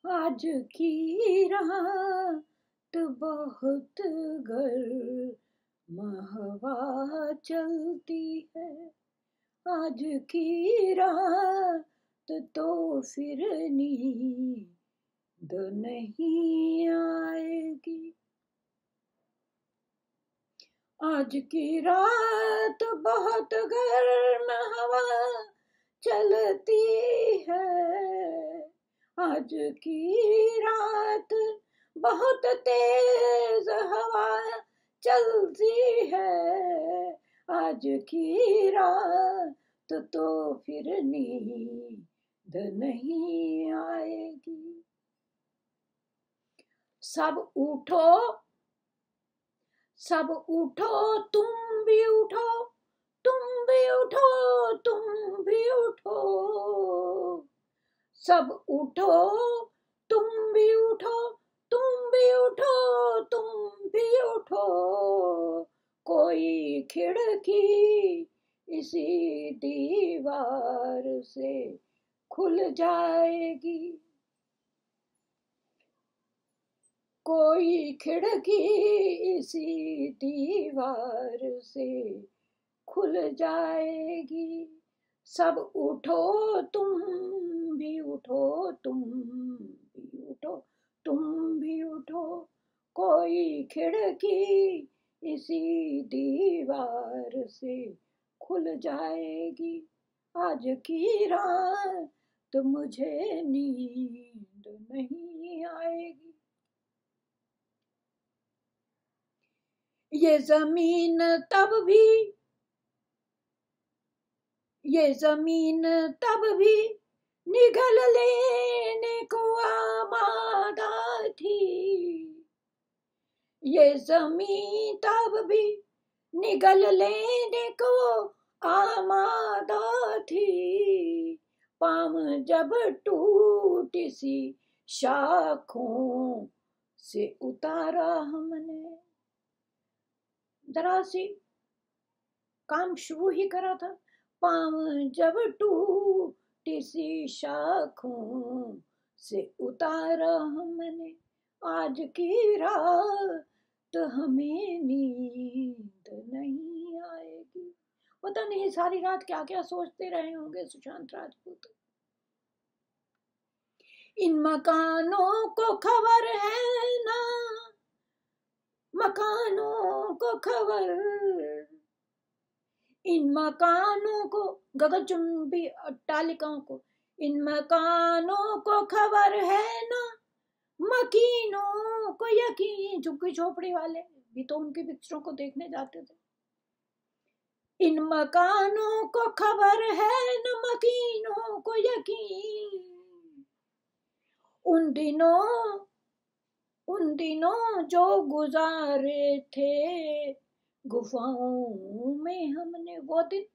आज की रात बहुत गर्म हवा चलती है। आज की रात तो फिर नींद नहीं आएगी। आज की रात बहुत गर्म हवा चलती है। आज की रात बहुत तेज हवा चलती है। आज की रात तो फिर नींद नहीं आएगी। सब उठो, सब उठो, तुम भी उठो, तुम भी उठो, तुम भी उठो। सब उठो, तुम भी उठो, तुम भी उठो, तुम भी उठो। कोई खिड़की इसी दीवार से खुल जाएगी। कोई खिड़की इसी दीवार से खुल जाएगी। सब उठो, तुम भी उठो, तुम भी उठो, तुम भी उठो। कोई खिड़की इसी दीवार से खुल जाएगी। आज की रात मुझे नींद नहीं आएगी। ये जमीन तब भी निगल लेने को आमादा थी। ये जमीन तब भी निगल लेने को आमादा थी। पाम जब टूटी सी शाखों से उतारा हमने। जरा सी काम शुरू ही करा था। पाम जब टूटी सी शाखों से उतारा हमने। आज की रात हमें नींद नहीं आएगी। पता नहीं सारी रात क्या क्या सोचते रहे होंगे सुशांत राजपूत। इन मकानों को खबर है ना, मकानों को खबर, इन मकानों को, गगनचुंबी अट्टालिकाओं को, इन मकानों को खबर है ना, मकीनों को यकीन। झुग्गी झोपड़ी वाले भी तो उनकी पिक्चरों को देखने जाते थे। इन मकानों को खबर है न, मकीनों को यकीन। उन दिनों जो गुजारे थे गुफाओं में हमने। वो दिन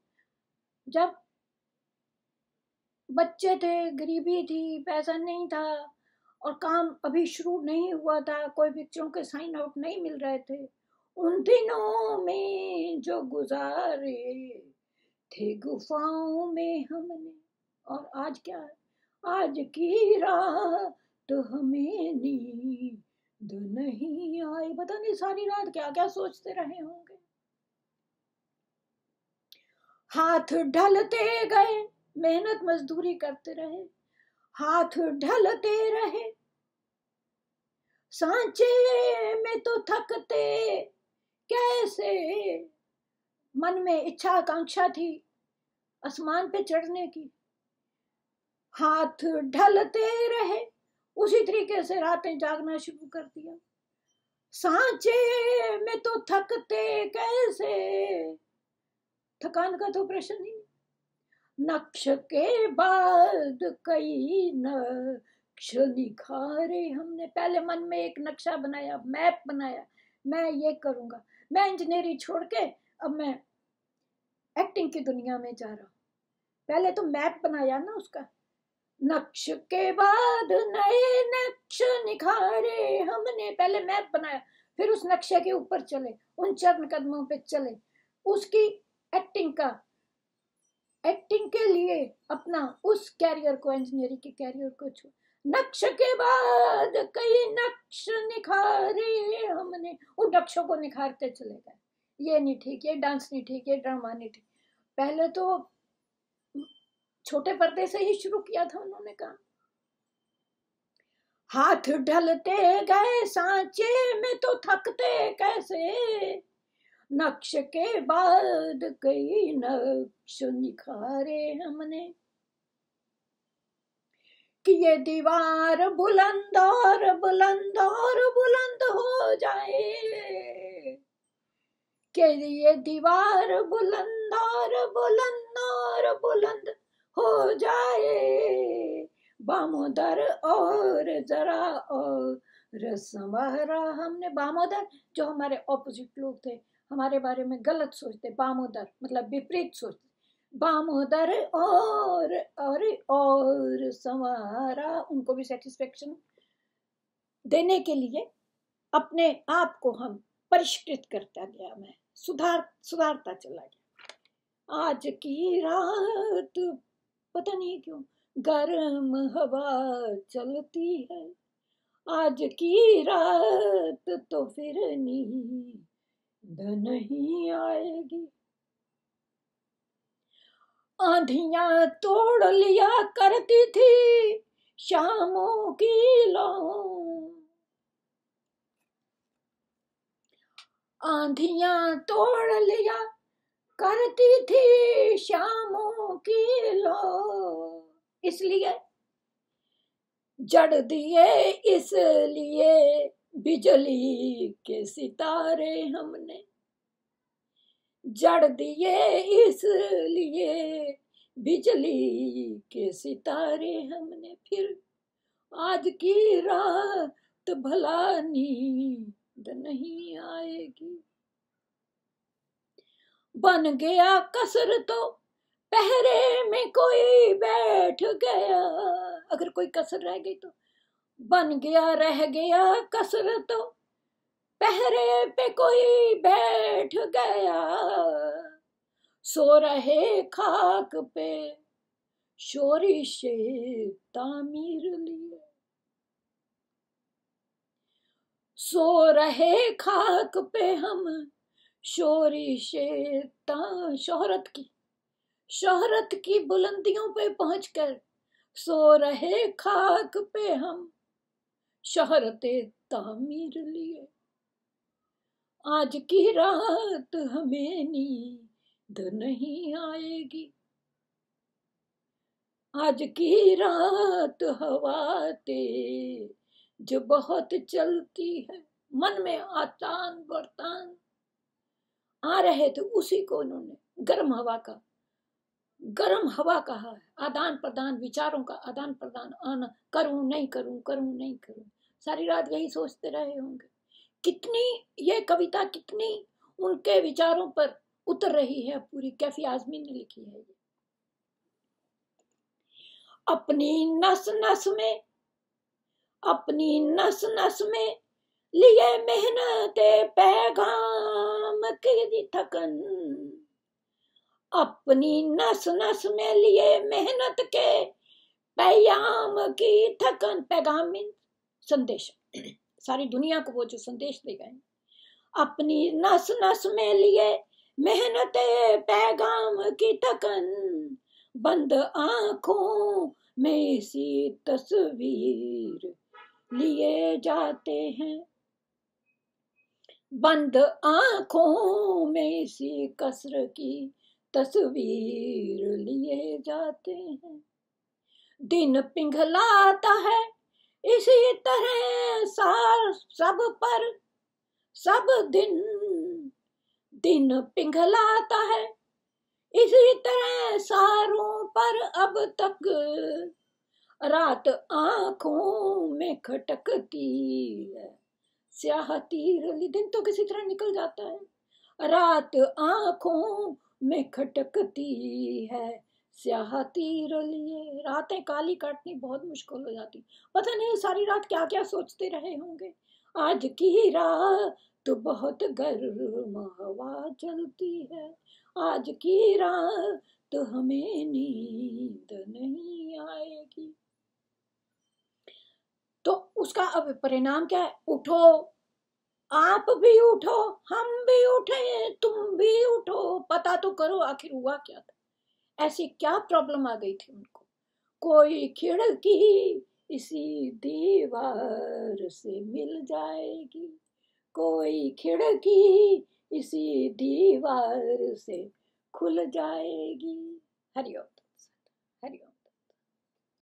जब बच्चे थे, गरीबी थी, पैसा नहीं था और काम अभी शुरू नहीं हुआ था, कोई पिक्चरों के साइन आउट नहीं मिल रहे थे। उन दिनों में जो गुजारे थे गुफाओं में हमने। और आज क्या है? आज की रात तो हमें नींद नहीं आई। पता नहीं सारी रात क्या क्या सोचते रहे होंगे। हाथ ढलते गए, मेहनत मजदूरी करते रहे, हाथ ढलते रहे, सांचे में तो थकते कैसे। मन में इच्छा आकांक्षा थी आसमान पे चढ़ने की। हाथ ढलते रहे, उसी तरीके से रातें जागना शुरू कर दिया। सांचे में तो थकते कैसे, थकान का तो प्रश्न ही नहीं। नक्श के बाद कई नक्श निखारे हमने। पहले मन में एक नक्शा बनाया, मैप बनाया, मैं ये करूंगा। मैं इंजीनियरिंग छोड़ के अब मैं एक्टिंग की दुनिया में जा रहा हूं। पहले तो मैप बनाया ना उसका। नक्श के बाद नए नक्श निखारे हमने। पहले मैप बनाया, फिर उस नक्शे के ऊपर चले, उन चरण कदमों पे चले। उसकी एक्टिंग के लिए अपना उस कैरियर को, इंजीनियरिंग के कैरियर को नक्श के बाद कई नक्श निखारे हमने, उन नक्शों को निखारते चले गए। ये नहीं ठीक, ये डांस नहीं ठीक, ये ड्रामा नहीं ठीक। पहले तो छोटे पर्दे से ही शुरू किया था उन्होंने काम। हाथ ढलते गए सांचे में तो थकते कैसे, नक्श के बाद कई नक्श निखारे हमने। कि ये दीवार बुलंद और बुलंद और बुलंद हो जाए, कि ये दीवार बुलंद और बुलंद और बुलंद हो जाए, बामोदर और जरा और संवारा हमने। बामोदर जो हमारे ऑपोजिट लोग थे, हमारे बारे में गलत सोचते, बामोदर मतलब विपरीत सोचते, बामोदर और संवारा, उनको भी सेटिस्फेक्शन देने के लिए अपने आप को हम परिष्कृत करता गया, मैं सुधारता चला गया। आज की रात पता नहीं क्यों गर्म हवा चलती है, आज की रात तो फिर नींद नहीं आएगी। आंधियां तोड़ लिया करती थी शामों की लौ, आंधियां तोड़ लिया करती थी शामों की लौ, इसलिए जड़ दिए इसलिए बिजली के सितारे हमने, जड़ दिए इसलिए बिजली के सितारे हमने। फिर आज की रात भला नींद नहीं आएगी। बन गया कसर तो पहरे में कोई बैठ गया, अगर कोई कसर रह गई तो बन गया, रह गया कसर तो पहरे पे कोई बैठ गया, सो रहे खाक पे शोरिशे तामीर लिए, सो रहे खाक पे हम शोरिशे शोहरत की बुलंदियों पे पहुंचकर सो रहे खाक पे हम शोहरते तामीर लिए। आज की रात हमें नींद नहीं आएगी, आज की रात हवा तेज बहुत चलती है। मन में आतान बर्तान आ रहे थे, उसी को उन्होंने गर्म हवा कहा है। आदान प्रदान, विचारों का आदान प्रदान, आना, करूं नहीं करूं, करूं नहीं करूं, सारी रात यही सोचते रहे होंगे। कितनी ये कविता कितनी उनके विचारों पर उतर रही है, पूरी कैफी आजमी ने लिखी है। अपनी नस नस में लिए मेहनत पैगाम की थकन, अपनी नस में लिए मेहनत के पैगाम की थकन। पैगाम मीन संदेश, सारी दुनिया को वो जो संदेश दे गए। अपनी नस में लिए मेहनत पैगाम की थकन, बंद आंखों में सी तस्वीर लिए जाते हैं, बंद आंखों में सी कसर की तस्वीर लिए जाते हैं। दिन पिघलाता है इसी तरह सार सब पर, सब दिन पिघलाता है इसी तरह सारों पर। अब तक रात आंखों में खटकती है स्याह तीर, दिन तो किसी तरह निकल जाता है, रात आंखों में खटकती है स्याह तीर लिए। रातें काली काटनी बहुत मुश्किल हो जाती, पता नहीं सारी रात क्या क्या सोचते रहे होंगे। आज की रात तो बहुत गर्म हवा चलती है, आज की रात तो हमें नींद नहीं आएगी। उसका अब परिणाम क्या है? उठो, आप भी उठो, हम भी उठे, तुम भी उठो, पता तो करो आखिर हुआ क्या था, ऐसी क्या प्रॉब्लम आ गई थी उनको। कोई खिड़की इसी दीवार से मिल जाएगी, कोई खिड़की इसी दीवार से खुल जाएगी। हरिओम। हरिओम।